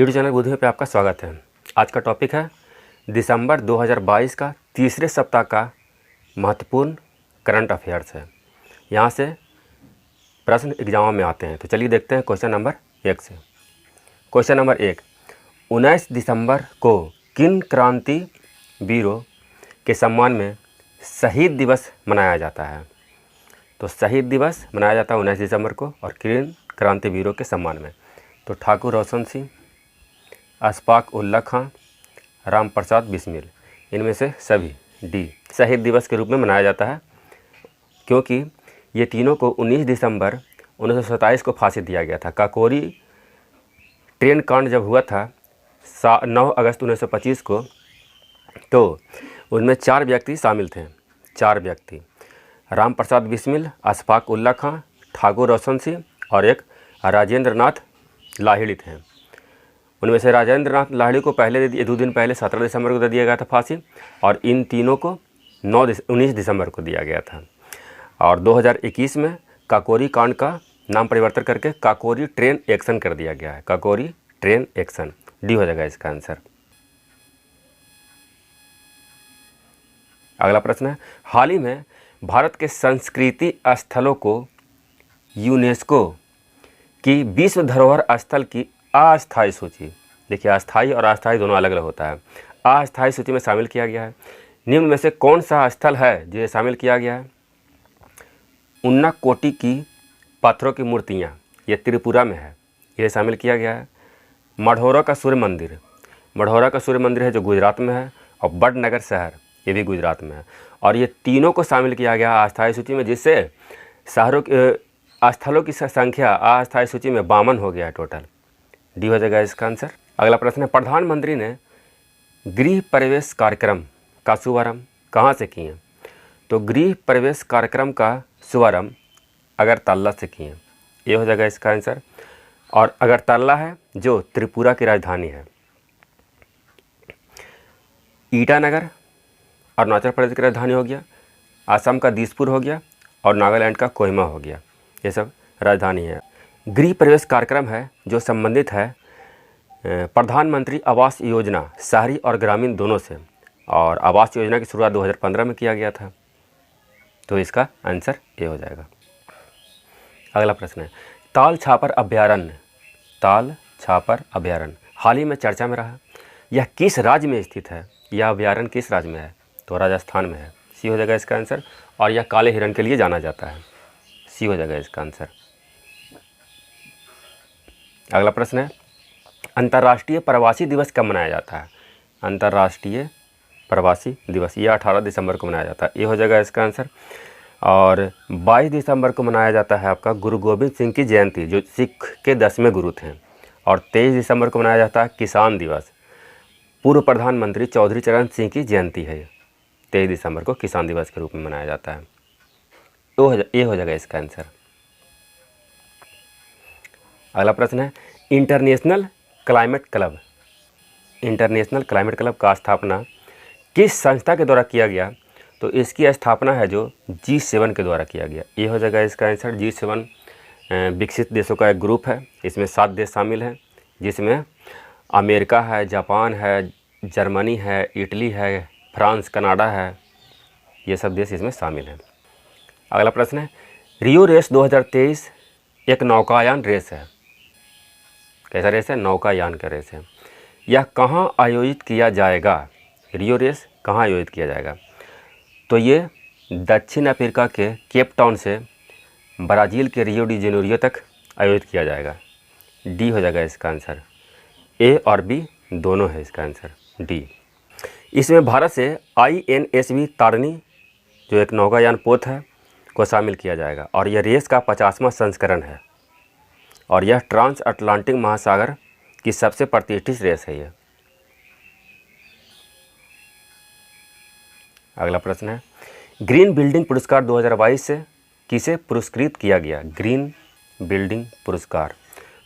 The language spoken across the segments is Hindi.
यूट्यूब चैनल बुद्धियों पे आपका स्वागत है। आज का टॉपिक है दिसंबर 2022 का तीसरे सप्ताह का महत्वपूर्ण करंट अफेयर्स है। यहाँ से प्रश्न एग्जाम में आते हैं। तो चलिए देखते हैं क्वेश्चन नंबर 1 से। क्वेश्चन नंबर 1, 19 दिसंबर को किन क्रांति वीरों के सम्मान में शहीद दिवस मनाया जाता है? तो शहीद दिवस मनाया जाता है 19 दिसंबर को और किन क्रांति वीरों के सम्मान में? तो ठाकुर रोशन सिंह, अशफाक उल्ला खां, राम प्रसाद बिस्मिल, इनमें से सभी डी शहीद दिवस के रूप में मनाया जाता है, क्योंकि ये तीनों को 19 दिसंबर 1927 को फांसी दिया गया था। काकोरी ट्रेन कांड जब हुआ था 9 अगस्त 1925 को, तो उनमें 4 व्यक्ति शामिल थे। 4 व्यक्ति, राम प्रसाद बिस्मिल, अशफाक उल्ला खां, ठाकुर रोशन सिंह और एक राजेंद्र नाथ लाहिड़ी थे। उनमें से राजेंद्र नाथ लाहिड़ी को पहले 2 दिन पहले 17 दिसंबर को दे दिया गया था फांसी, और इन तीनों को 19 दिसंबर को दिया गया था। और 2021 में काकोरी कांड का नाम परिवर्तन करके काकोरी ट्रेन एक्शन कर दिया गया है। काकोरी ट्रेन एक्शन, डी हो जाएगा इसका आंसर। अगला प्रश्न है, हाल ही में भारत के संस्कृति स्थलों को यूनेस्को की विश्व धरोहर स्थल की अस्थायी सूची, देखिए अस्थायी और अस्थायी दोनों अलग अलग होता है, अस्थायी सूची में शामिल किया गया है। निम्न में से कौन सा स्थल है जो शामिल किया गया है? उन्नाकोटी की पत्थरों की मूर्तियाँ, ये त्रिपुरा में है, ये शामिल किया गया है। मढ़ौरा का सूर्य मंदिर, मढ़ौरा का सूर्य मंदिर है जो गुजरात में है, और बड़नगर शहर ये भी गुजरात में है। और ये तीनों को शामिल किया गया अस्थायी सूची में, जिससे शहरों स्थलों की संख्या अस्थायी सूची में 52 हो गया है टोटल। डी हो जाएगा इसका आंसर। अगला प्रश्न है, प्रधानमंत्री ने गृह प्रवेश कार्यक्रम का शुभारंभ कहाँ से किए? तो गृह प्रवेश कार्यक्रम का शुभारंभ अगरतला से किए, ये हो जाएगा इसका आंसर। और अगरतला है जो त्रिपुरा की राजधानी है। ईटानगर अरुणाचल प्रदेश की राजधानी हो गया, असम का दिसपुर हो गया, और नागालैंड का कोहिमा हो गया, ये सब राजधानी है। गृह प्रवेश कार्यक्रम है जो संबंधित है प्रधानमंत्री आवास योजना शहरी और ग्रामीण दोनों से, और आवास योजना की शुरुआत 2015 में किया गया था, तो इसका आंसर ये हो जाएगा। अगला प्रश्न है, ताल छापर अभयारण्य, ताल छापर अभयारण्य हाल ही में चर्चा में रहा, यह किस राज्य में स्थित है? यह अभयारण्य किस राज्य में है? तो राजस्थान में है, सी हो जाएगा इसका आंसर। और यह काले हिरण के लिए जाना जाता है, सी हो जाएगा इसका आंसर। अगला प्रश्न है, अंतर्राष्ट्रीय प्रवासी दिवस कब मनाया जाता है? अंतर्राष्ट्रीय प्रवासी दिवस ये 18 दिसंबर को मनाया जाता है, ये हो जाएगा इसका आंसर। और 22 दिसंबर को मनाया जाता है आपका गुरु गोविंद सिंह की जयंती, जो सिख के 10वें गुरु थे। और 23 दिसंबर को मनाया जाता है किसान दिवस, पूर्व प्रधानमंत्री चौधरी चरण सिंह की जयंती है। 23 दिसंबर को किसान दिवस के रूप में मनाया जाता है, तो ये हो जाएगा इसका आंसर। अगला प्रश्न है, international climate club, international climate club का स्थापना किस संस्था के द्वारा किया गया? तो इसकी स्थापना है जो G7 के द्वारा किया गया, ये हो जाएगा इसका आंसर। G7 विकसित देशों का एक ग्रुप है, इसमें 7 देश शामिल हैं, जिसमें अमेरिका है, जापान है, जर्मनी है, इटली है, फ्रांस, कनाडा है, ये सब देश इसमें शामिल हैं। अगला प्रश्न है, रियो रेस 2023 एक नौकायान रेस है, कैसा रेस है? नौकायान का रेस है। यह कहाँ आयोजित किया जाएगा? रियो रेस कहाँ आयोजित किया जाएगा? तो ये दक्षिण अफ्रीका के केप टाउन से ब्राज़ील के रियो डी जेनेरियो तक आयोजित किया जाएगा, डी हो जाएगा इसका आंसर। ए और बी दोनों है इसका आंसर, डी। इसमें भारत से INSV तारिणी जो एक नौकायान पोत है को शामिल किया जाएगा, और यह रेस का 50वां संस्करण है, और यह ट्रांस अटलांटिक महासागर की सबसे प्रतिष्ठित रेस है ये। अगला प्रश्न है, ग्रीन बिल्डिंग पुरस्कार 2022 से किसे पुरस्कृत किया गया? ग्रीन बिल्डिंग पुरस्कार,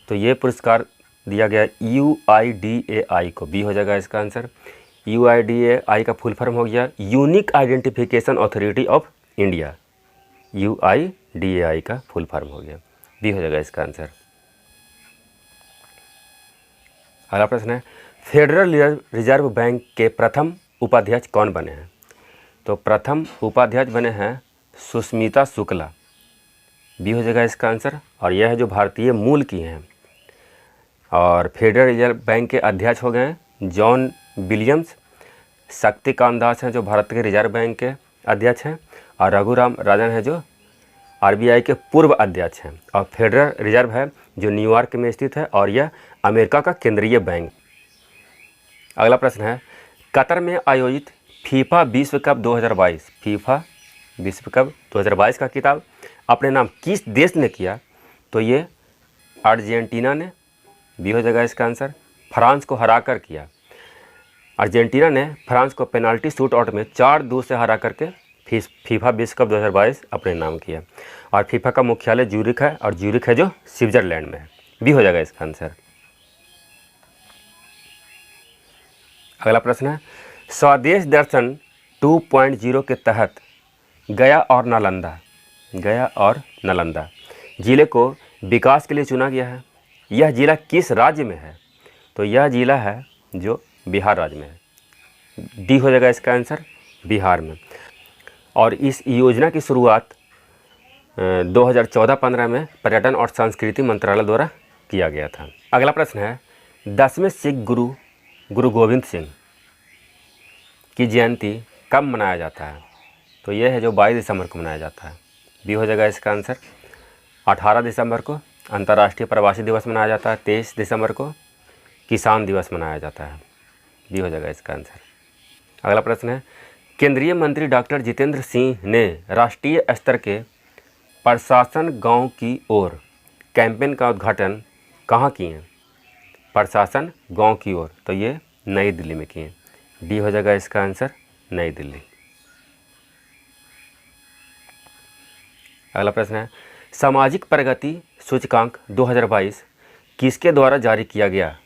तो ये पुरस्कार दिया गया UIDAI को, बी हो जाएगा इसका आंसर। UIDAI का फुल फॉर्म हो गया unique identification authority of India, UIDAI का फुल फॉर्म हो गया, बी हो जाएगा इसका आंसर। अगला प्रश्न है, फेडरल रिजर्व बैंक के प्रथम उपाध्यक्ष कौन बने हैं? तो प्रथम उपाध्यक्ष बने हैं सुष्मिता शुक्ला, बी हो जाएगा इसका आंसर। और यह है जो भारतीय मूल की हैं। और फेडरल रिजर्व बैंक के अध्यक्ष हो गए हैं जॉन विलियम्स। शक्तिकांत दास हैं जो भारत के रिजर्व बैंक के अध्यक्ष हैं। और रघुराम राजन है जो आरबीआई के पूर्व अध्यक्ष हैं। और फेडरल रिजर्व है जो न्यूयॉर्क में स्थित है और यह अमेरिका का केंद्रीय बैंक। अगला प्रश्न है, कतर में आयोजित फीफा विश्व कप 2022 फीफा विश्व कप 2022 का खिताब अपने नाम किस देश ने किया? तो ये अर्जेंटीना ने, बी हो जाएगा इसका आंसर। फ्रांस को हराकर किया। अर्जेंटीना ने फ्रांस को पेनाल्टी शूट आउट में 4-2 से हरा करके फीफा विश्व कप 2022 अपने नाम किया। और फीफा का मुख्यालय ज्यूरिख है और ज्यूरिख है जो स्विट्जरलैंड में है, बी हो जाएगा इसका आंसर। अगला प्रश्न है, स्वदेश दर्शन 2.0 के तहत गया और नालंदा जिले को विकास के लिए चुना गया है। यह जिला किस राज्य में है? तो यह जिला है जो बिहार राज्य में है, डी हो जाएगा इसका आंसर, बिहार में। और इस योजना की शुरुआत 2014-15 में पर्यटन और संस्कृति मंत्रालय द्वारा किया गया था। अगला प्रश्न है, 10वें सिख गुरु गोविंद सिंह की जयंती कब मनाया जाता है? तो यह है जो 22 दिसंबर को मनाया जाता है, बी हो जाएगा इसका आंसर। 18 दिसंबर को अंतर्राष्ट्रीय प्रवासी दिवस मनाया जाता है। 23 दिसंबर को किसान दिवस मनाया जाता है, बी हो जाएगा इसका आंसर। अगला प्रश्न है, केंद्रीय मंत्री डॉक्टर जितेंद्र सिंह ने राष्ट्रीय स्तर के प्रशासन गांव की ओर कैंपेन का उद्घाटन कहाँ किए हैं? प्रशासन गांव की ओर, तो ये नई दिल्ली में किए, डी हो जाएगा इसका आंसर, नई दिल्ली। अगला प्रश्न है, सामाजिक प्रगति सूचकांक 2022 किसके द्वारा जारी किया गया?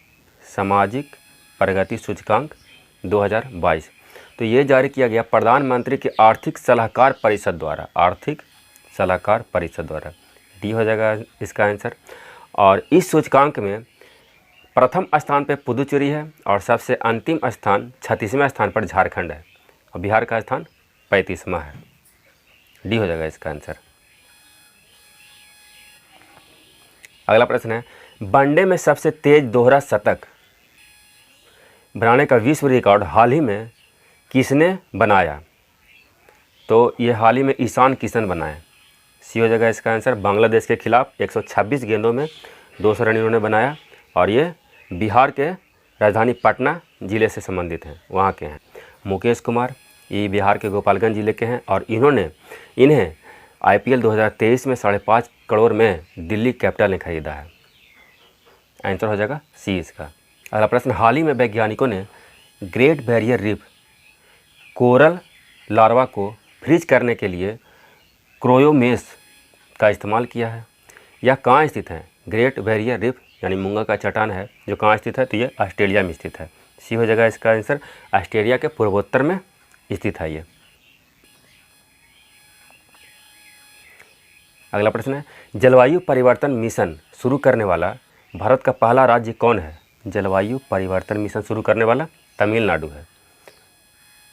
सामाजिक प्रगति सूचकांक 2022, तो ये जारी किया गया प्रधानमंत्री के आर्थिक सलाहकार परिषद द्वारा, डी हो जाएगा इसका आंसर। और इस सूचकांक में प्रथम स्थान पर पुदुचेरी है और सबसे अंतिम स्थान 36वें स्थान पर झारखंड है और बिहार का स्थान 35वां है, डी हो जाएगा इसका आंसर। अगला प्रश्न है, वनडे में सबसे तेज दोहरा शतक बनाने का विश्व रिकॉर्ड हाल ही में किसने बनाया? तो ये हाल ही में ईशान किशन बनाए, सी हो जाएगा इसका आंसर। बांग्लादेश के खिलाफ 126 गेंदों में 200 रन इन्होंने बनाया और ये बिहार के राजधानी पटना ज़िले से संबंधित हैं, वहाँ के हैं। मुकेश कुमार ये बिहार के गोपालगंज जिले के हैं और इन्हें IPL 2023 में 5.5 करोड़ में दिल्ली कैपिटल ने खरीदा है, आंसर हो जाएगा सी इसका। अगला प्रश्न, हाल ही में वैज्ञानिकों ने great barrier reef coral larva को फ्रीज करने के लिए क्रोयोमेस का इस्तेमाल किया है। यह कहाँ स्थित है? ग्रेट बैरियर रीफ यानी मूंगा का चट्टान है जो कहाँ स्थित है? तो ये ऑस्ट्रेलिया में स्थित है, सी हो जाएगा इसका आंसर। ऑस्ट्रेलिया के पूर्वोत्तर में स्थित है ये। अगला प्रश्न है, जलवायु परिवर्तन मिशन शुरू करने वाला भारत का पहला राज्य कौन है? जलवायु परिवर्तन मिशन शुरू करने वाला तमिलनाडु है,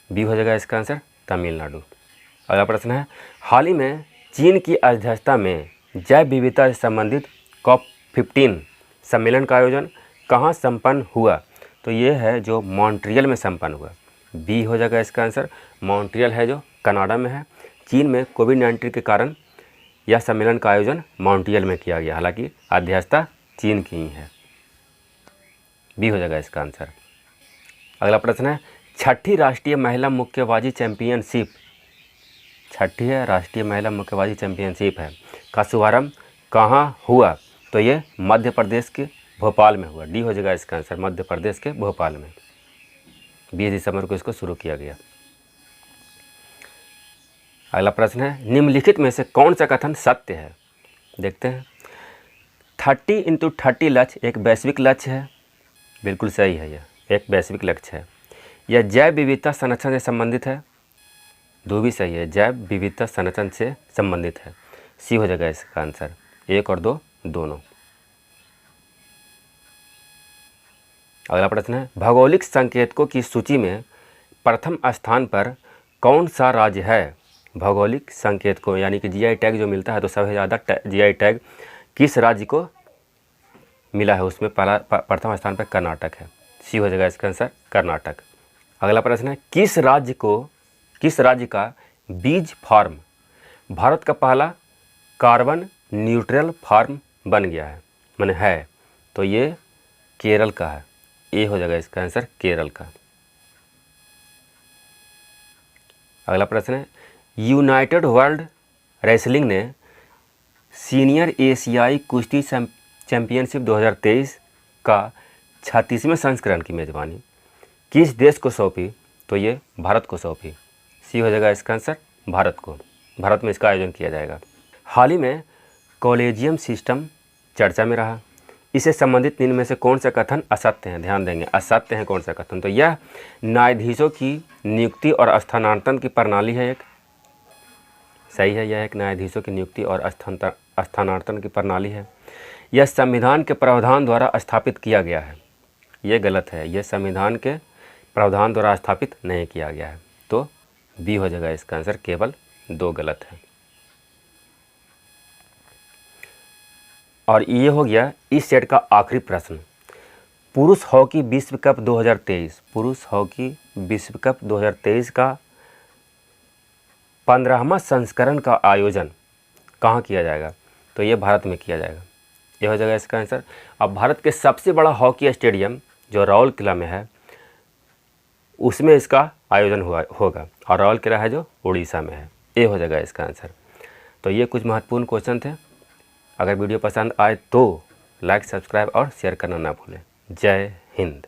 बी हो जाएगा इसका आंसर, तमिलनाडु। अगला प्रश्न है, हाल ही में चीन की अध्यक्षता में जैव विविधता से संबंधित COP15 सम्मेलन का आयोजन कहाँ संपन्न हुआ? तो ये है जो मॉन्ट्रियल में संपन्न हुआ, बी हो जाएगा इसका आंसर। मॉन्ट्रियल है जो कनाडा में है। चीन में कोविड-19 के कारण यह सम्मेलन का आयोजन मॉन्ट्रियल में किया गया, हालांकि अध्यक्षता चीन की ही है, बी हो जाएगा इसका आंसर। अगला प्रश्न है, छठी राष्ट्रीय महिला मुक्केबाजी चैंपियनशिप है का शुभारंभ कहाँ हुआ? तो ये मध्य प्रदेश के भोपाल में हुआ, डी हो जाएगा इसका आंसर, मध्य प्रदेश के भोपाल में 20 दिसंबर को इसको शुरू किया गया। अगला प्रश्न है, निम्नलिखित में से कौन सा कथन सत्य है? देखते हैं। 30x30 लक्ष्य एक वैश्विक लक्ष्य है, बिल्कुल सही है, यह एक वैश्विक लक्ष्य है। यह जैव विविधता संरक्षण से संबंधित है, दो भी सही है, जैव विविधता संरक्षण से संबंधित है, सी हो जाएगा इसका आंसर, 1 और 2 दोनों। अगला प्रश्न है, भौगोलिक संकेतकों की सूची में प्रथम स्थान पर कौन सा राज्य है? भौगोलिक संकेतकों यानी कि जीआई टैग जो मिलता है, तो सबसे ज़्यादा जीआई टैग किस राज्य को मिला है? उसमें प्रथम स्थान पर कर्नाटक है। सी हो जाएगा इसका आंसर, कर्नाटक। अगला प्रश्न है, किस राज्य का बीज फार्म भारत का पहला कार्बन न्यूट्रल फार्म बन गया है, माने है? तो ये केरल का है। ए हो जाएगा इसका आंसर, केरल का। अगला प्रश्न है, यूनाइटेड वर्ल्ड रेसलिंग ने सीनियर एशियाई कुश्ती चैंपियनशिप 2023 का 36वें संस्करण की मेज़बानी किस देश को सौंपी? तो ये भारत को सौंपी। सी हो जाएगा इसका आंसर, भारत को। भारत में इसका आयोजन किया जाएगा। हाल ही में कॉलेजियम सिस्टम चर्चा में रहा, इससे संबंधित निम्न में से कौन सा कथन असत्य है? ध्यान देंगे, असत्य है कौन सा कथन? तो यह न्यायाधीशों की नियुक्ति और स्थानांतरण की प्रणाली है एक। सही है, यह एक न्यायाधीशों की नियुक्ति और स्थानांतरण की प्रणाली है। यह संविधान के प्रावधान द्वारा स्थापित किया गया है। ये गलत है, यह संविधान के प्रावधान द्वारा स्थापित नहीं किया गया है। तो बी हो जाएगा इसका आंसर, केवल 2 गलत है। और ये हो गया इस सेट का आखिरी प्रश्न। पुरुष हॉकी विश्व कप 2023, पुरुष हॉकी विश्व कप 2023 का 15वां संस्करण का आयोजन कहाँ किया जाएगा? तो ये भारत में किया जाएगा। ये हो जाएगा इसका आंसर। अब भारत के सबसे बड़ा हॉकी स्टेडियम जो राउरकेला में है, उसमें इसका आयोजन होगा, और राउरकेला है जो उड़ीसा में है। ये हो जाएगा इसका आंसर। तो ये कुछ महत्वपूर्ण क्वेश्चन थे। अगर वीडियो पसंद आए तो लाइक, सब्सक्राइब और शेयर करना ना भूलें। जय हिंद।